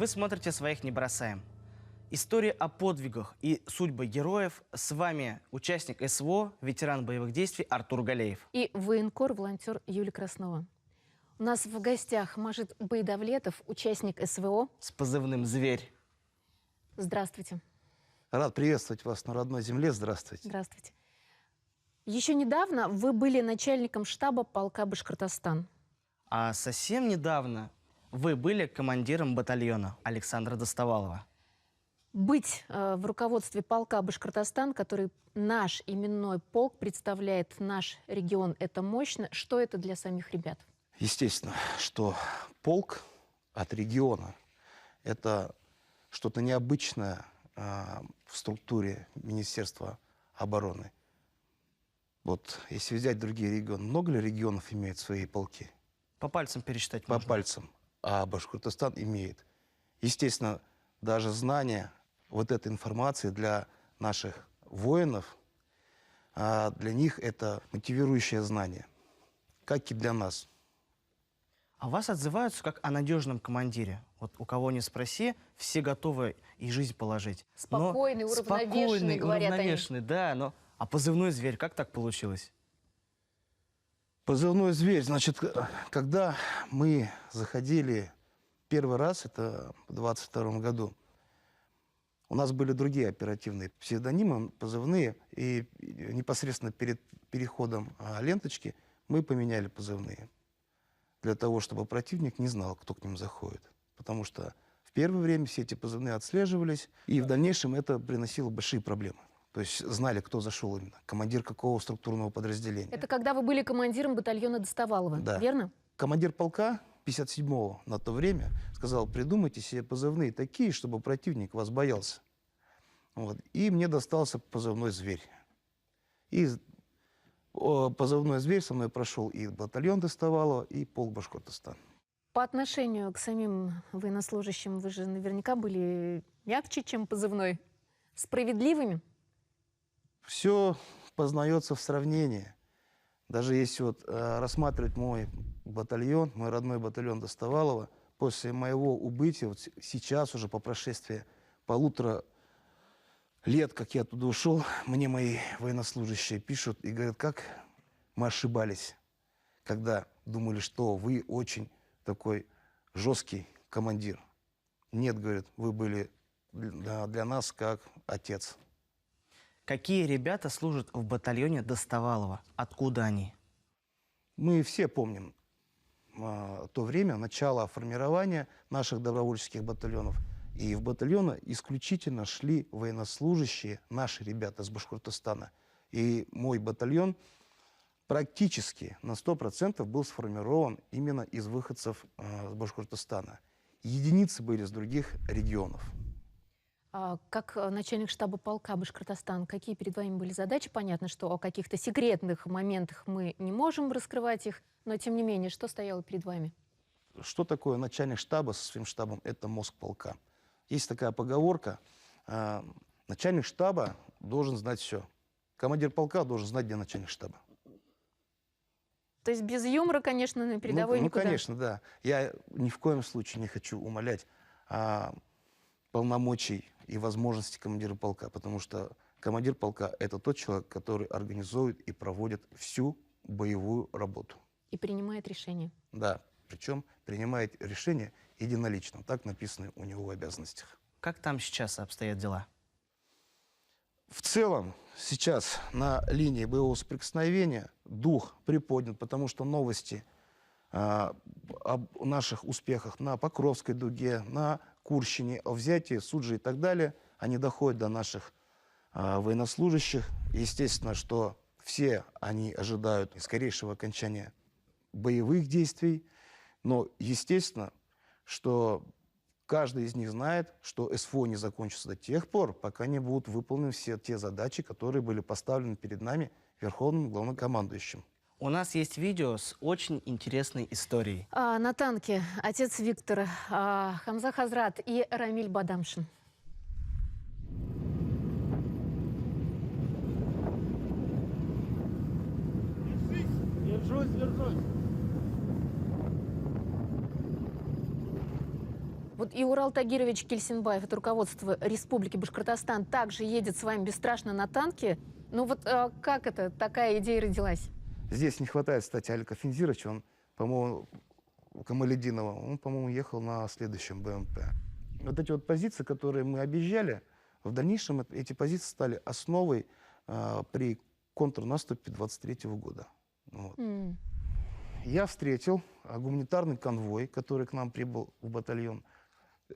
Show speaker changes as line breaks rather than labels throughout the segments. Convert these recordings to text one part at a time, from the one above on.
Вы смотрите «Своих не бросаем». История о подвигах и судьбы героев. С вами участник СВО, ветеран боевых действий Артур Галеев.
И военкор-волонтер Юлия Краснова. У нас в гостях Мажит Байдавлетов, участник СВО.
С позывным «Зверь».
Здравствуйте.
Рад приветствовать вас на родной земле. Здравствуйте.
Здравствуйте. Еще недавно вы были начальником штаба полка Башкортостан.
А совсем недавно вы были командиром батальона Александра Достовалова.
Быть в руководстве полка Башкортостан, который наш именной полк представляет наш регион, это мощно. Что это для самих ребят?
Естественно, что полк от региона – это что-то необычное в структуре Министерства обороны. Вот если взять другие регионы, много ли регионов имеют свои полки?
По пальцам пересчитать
По
можно.
пальцам. А Башкортостан имеет. Естественно, даже знание вот этой информации для наших воинов, для них это мотивирующее знание, как и для нас.
А вас отзываются как о надежном командире. Вот у кого не спроси, все готовы и жизнь положить.
Спокойный, уравновешенный, говорят они.
уравновешенный, да. Но... А позывной «Зверь» как так получилось?
Позывной «Зверь», значит, когда мы заходили первый раз, это в 22 году, у нас были другие оперативные псевдонимы, позывные, и непосредственно перед переходом ленточки мы поменяли позывные. Для того, чтобы противник не знал, кто к ним заходит. Потому что в первое время все эти позывные отслеживались, и в дальнейшем это приносило большие проблемы. То есть знали, кто зашел именно, командир какого структурного подразделения.
Это когда вы были командиром батальона Достовалова,
Да.
верно?
Командир полка 57-го на то время сказал: придумайте себе позывные такие, чтобы противник вас боялся. Вот. И мне достался позывной «Зверь». И позывной «Зверь» со мной прошел и батальон Достовалова, и полк Башкортостан.
По отношению к самим военнослужащим вы же наверняка были мягче, чем позывной. Справедливыми?
Все познается в сравнении. Даже если вот рассматривать мой батальон, мой родной батальон Достовалова, после моего убытия, вот сейчас уже по прошествии 1,5 лет, как я оттуда ушел, мне мои военнослужащие пишут и говорят: как мы ошибались, когда думали, что вы очень такой жесткий командир. Нет, говорят, вы были для нас как отец.
Какие ребята служат в батальоне Достовалова? Откуда они?
Мы все помним то время, начало формирования наших добровольческих батальонов. И в батальоны исключительно шли военнослужащие, наши ребята с Башкортостана. И мой батальон практически на 100% был сформирован именно из выходцев с Башкортостана. Единицы были с других регионов.
Как начальник штаба полка Башкортостан, какие перед вами были задачи? Понятно, что о каких-то секретных моментах мы не можем раскрывать их, но тем не менее, что стояло перед вами?
Что такое начальник штаба со своим штабом? Это мозг полка. Есть такая поговорка: начальник штаба должен знать все. Командир полка должен знать, где начальник штаба.
То есть без юмора, конечно, на передовой
Ну,
никуда.
конечно, да. Я ни в коем случае не хочу умалять полномочий и возможностей командира полка, потому что командир полка – это тот человек, который организует и проводит всю боевую работу.
И принимает решения.
Да, причем принимает решения единолично. Так написано у него в обязанностях.
Как там сейчас обстоят дела?
В целом, сейчас на линии боевого соприкосновения дух приподнят, потому что новости об наших успехах на Покровской дуге, на Курщине, о взятии Суджи и так далее, они доходят до наших военнослужащих. Естественно, что все они ожидают скорейшего окончания боевых действий, но естественно, что каждый из них знает, что СВО не закончится до тех пор, пока не будут выполнены все те задачи, которые были поставлены перед нами Верховным Главнокомандующим.
У нас есть видео с очень интересной историей.
На танке отец Виктора, Хамза Хазрат и Рамиль Бадамшин.
Держусь.
Вот и Урал Тагирович Кельсинбаев, это руководство Республики Башкортостан, также едет с вами бесстрашно на танке. Ну вот как это, такая идея родилась?
Здесь не хватает, кстати, Алика Финзировича, он, по-моему, Камалетдинова, он, по-моему, ехал на следующем БМП. Вот эти вот позиции, которые мы объезжали, в дальнейшем эти позиции стали основой при контрнаступе 23 года. Вот. Я встретил гуманитарный конвой, который к нам прибыл в батальон.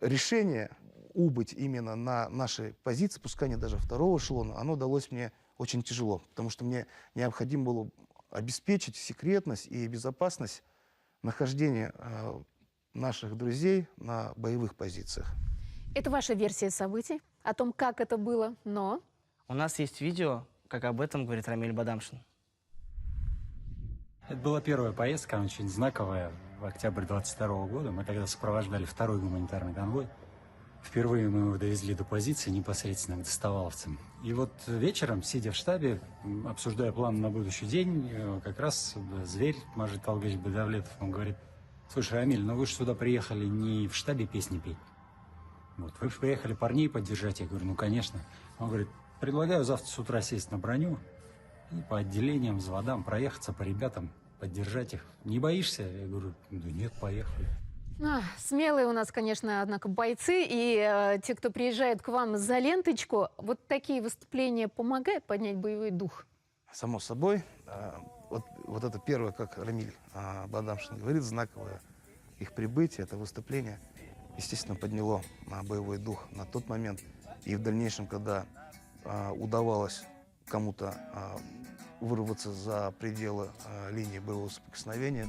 Решение убыть именно на нашей позиции, пускай не даже второго эшелона, оно далось мне очень тяжело, потому что мне необходимо было обеспечить секретность и безопасность нахождения наших друзей на боевых позициях.
Это ваша версия событий о том, как это было, но...
У нас есть видео, как об этом говорит Рамиль Бадамшин.
Это была первая поездка, она очень знаковая, в октябре 22 года. Мы тогда сопровождали второй гуманитарный конвой. Впервые мы его довезли до позиции непосредственно к доставаловцам. И вот вечером, сидя в штабе, обсуждая план на будущий день, как раз зверь Мажит Талгаевич Бадавлетов, он говорит: слушай, Рамиль, ну вы же сюда приехали не в штабе песни петь. Вот, вы же приехали парней поддержать. Я говорю, ну конечно. Он говорит, предлагаю завтра с утра сесть на броню и по отделениям, взводам проехаться, по ребятам, поддержать их. Не боишься? Я говорю, да нет, поехали.
Смелые у нас, конечно, однако, бойцы. И те, кто приезжает к вам за ленточку, вот такие выступления помогают поднять боевой дух?
Само собой. Вот это первое, как Рамиль Бадамшин говорит, знаковое их прибытие, это выступление, естественно, подняло боевой дух на тот момент. И в дальнейшем, когда удавалось кому-то вырваться за пределы линии боевого соприкосновения.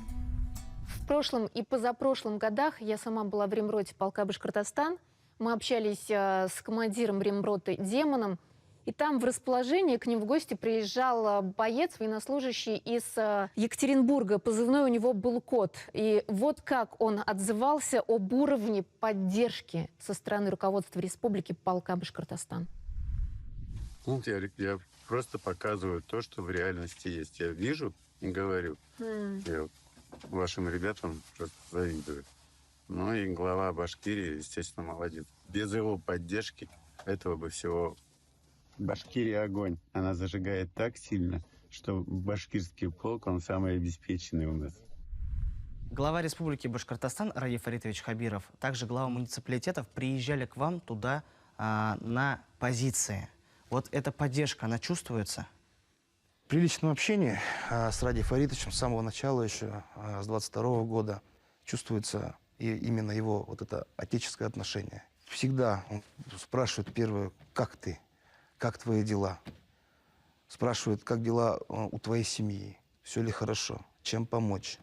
В прошлом и позапрошлом годах я сама была в ремроте полка Башкортостан. Мы общались с командиром ремроты Демоном. И там в расположении к ним в гости приезжал боец, военнослужащий из Екатеринбурга. Позывной у него был «Кот». И вот как он отзывался об уровне поддержки со стороны руководства республики полка Башкортостан.
Ну, я просто показываю то, что в реальности есть. Я вижу и говорю. Я вашим ребятам просто завидую. Ну и глава Башкирии, естественно, молодец. Без его поддержки этого бы всего... Башкирия огонь. Она зажигает так сильно, что башкирский полк, он самый обеспеченный у нас.
Глава Республики Башкортостан Раиф Фаритович Хабиров, также глава муниципалитетов приезжали к вам туда на позиции. Вот эта поддержка, она чувствуется?
При личном общении с Ради Фаритовичем с самого начала еще, с 22 года, чувствуется именно его вот это отеческое отношение. Всегда он спрашивает первое, как ты? Как твои дела? Спрашивает, как дела у твоей семьи? Все ли хорошо? Чем помочь?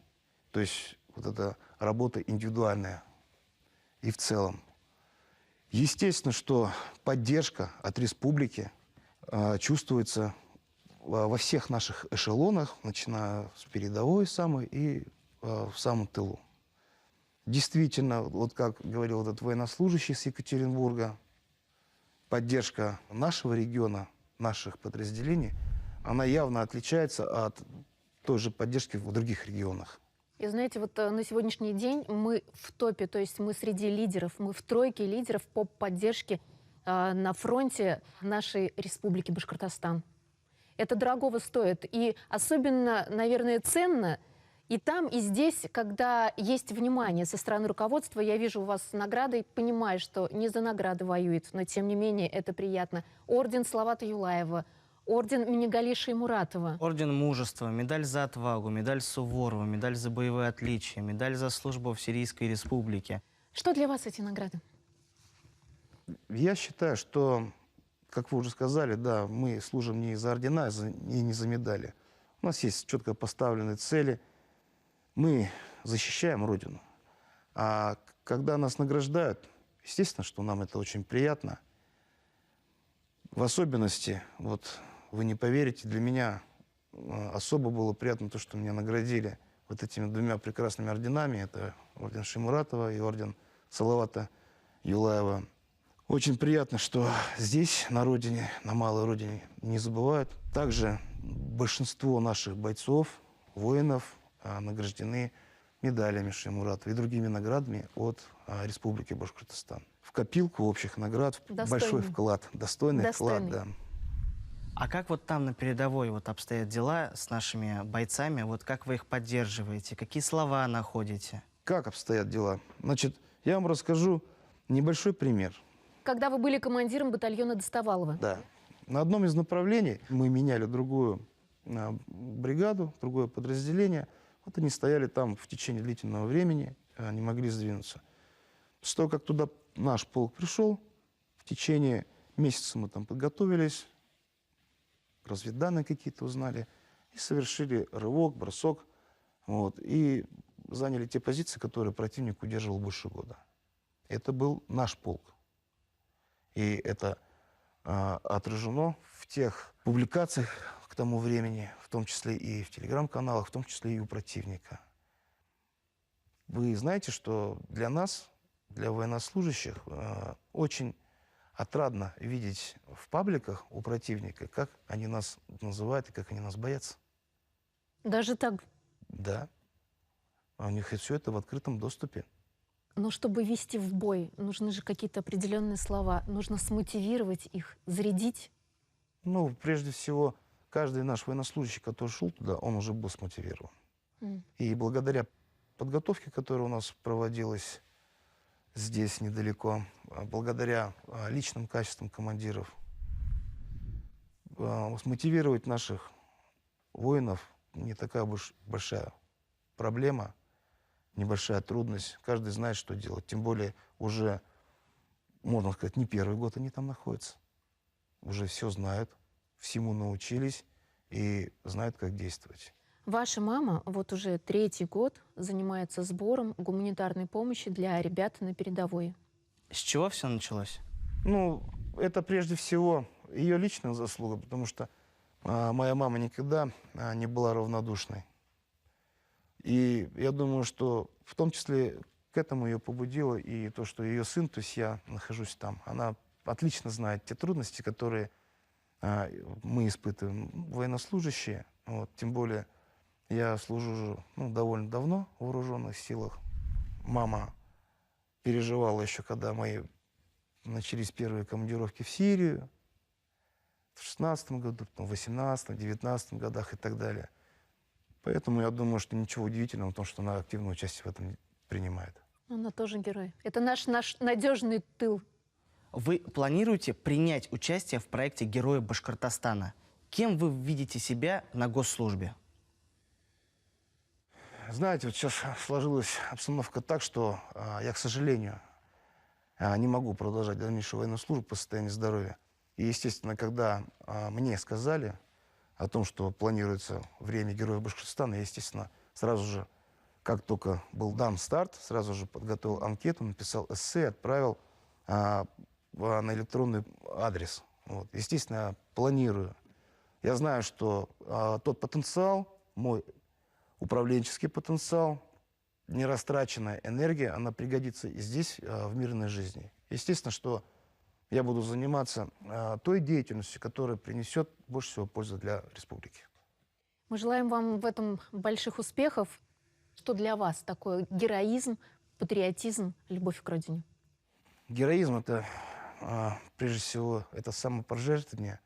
То есть вот эта работа индивидуальная и в целом. Естественно, что поддержка от республики чувствуется во всех наших эшелонах, начиная с передовой самой и в самом тылу. Действительно, вот как говорил этот военнослужащий с Екатеринбурга, поддержка нашего региона, наших подразделений, она явно отличается от той же поддержки в других регионах.
И знаете, вот на сегодняшний день мы в топе, то есть мы среди лидеров, мы в тройке лидеров по поддержке на фронте нашей Республики Башкортостан. Это дорогого стоит. И особенно, наверное, ценно и там, и здесь, когда есть внимание со стороны руководства. Я вижу у вас награды и понимаю, что не за награды воюет, но тем не менее это приятно. Орден Салавата Юлаева, орден Минигали Шаймуратова.
Орден Мужества, медаль за отвагу, медаль Суворова, медаль за боевые отличия, медаль за службу в Сирийской Республике.
Что для вас эти награды?
Я считаю, что, как вы уже сказали, да, мы служим не за ордена и не за медали. У нас есть четко поставленные цели. Мы защищаем Родину. А когда нас награждают, естественно, что нам это очень приятно. В особенности, вот вы не поверите, для меня особо было приятно то, что меня наградили вот этими двумя прекрасными орденами. Это орден Шаймуратова и орден Салавата Юлаева. Очень приятно, что здесь, на родине, на малой родине, не забывают. Также большинство наших бойцов, воинов награждены медалями Шаймуратова и другими наградами от Республики Башкортостан. В копилку общих наград большой вклад, достойный вклад, да.
А как вот там на передовой вот обстоят дела с нашими бойцами? Вот как вы их поддерживаете? Какие слова находите?
Как обстоят дела? Значит, я вам расскажу небольшой пример.
Когда вы были командиром батальона Достовалова?
Да. На одном из направлений мы меняли другую бригаду, другое подразделение. Вот они стояли там в течение длительного времени, не могли сдвинуться. С того, как туда наш полк пришел, в течение месяца мы там подготовились, разведданные какие-то узнали, и совершили рывок, бросок, вот, и заняли те позиции, которые противник удерживал больше года. Это был наш полк. И это отражено в тех публикациях к тому времени, в том числе и в телеграм-каналах, в том числе и у противника. Вы знаете, что для нас, для военнослужащих, очень отрадно видеть в пабликах у противника, как они нас называют и как они нас боятся.
Даже так?
Да. А у них и все это в открытом доступе.
Но чтобы вести в бой, нужны же какие-то определенные слова. Нужно смотивировать их, зарядить.
Ну, прежде всего, каждый наш военнослужащий, который шел туда, он уже был смотивирован. И благодаря подготовке, которая у нас проводилась здесь недалеко, благодаря личным качествам командиров, смотивировать наших воинов не такая большая проблема, небольшая трудность. Каждый знает, что делать. Тем более уже, можно сказать, не первый год они там находятся. Уже все знают, всему научились и знают, как действовать.
Ваша мама вот уже 3-й год занимается сбором гуманитарной помощи для ребят на передовой.
С чего все началось?
Ну, это прежде всего ее личная заслуга, потому что моя мама никогда не была равнодушной. И я думаю, что в том числе к этому ее побудило и то, что ее сын, то есть я нахожусь там. Она отлично знает те трудности, которые мы испытываем, военнослужащие. Вот, тем более я служу уже довольно давно в вооруженных силах. Мама переживала еще, когда мои начались первые командировки в Сирию, в 16-м году, потом в 18-м, 19-м годах и так далее. Поэтому я думаю, что ничего удивительного в том, что она активное участие в этом принимает.
Она тоже герой. Это наш надежный тыл.
Вы планируете принять участие в проекте «Герои Башкортостана»? Кем вы видите себя на госслужбе?
Знаете, вот сейчас сложилась обстановка так, что я, к сожалению, не могу продолжать дальнейшую военную службу по состоянию здоровья. И, естественно, когда мне сказали о том, что планируется время Героев Башкортостана, я, естественно, сразу же, как только был дан старт, сразу же подготовил анкету, написал эссе, отправил на электронный адрес. Вот. Естественно, планирую. Я знаю, что тот потенциал, мой управленческий потенциал, нерастраченная энергия, она пригодится и здесь, в мирной жизни. Естественно, что я буду заниматься той деятельностью, которая принесет больше всего пользы для республики.
Мы желаем вам в этом больших успехов. Что для вас такое героизм, патриотизм, любовь к родине?
Героизм – это, прежде всего, это самопожертвование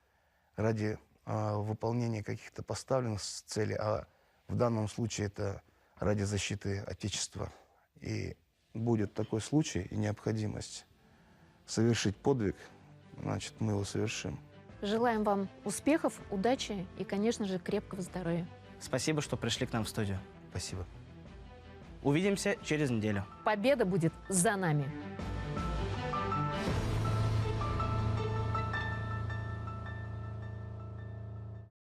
ради выполнения каких-то поставленных целей, а в данном случае это ради защиты Отечества. И будет такой случай и необходимость совершить подвиг, значит, мы его совершим.
Желаем вам успехов, удачи и, конечно же, крепкого здоровья.
Спасибо, что пришли к нам в студию.
Спасибо.
Увидимся через неделю.
Победа будет за нами.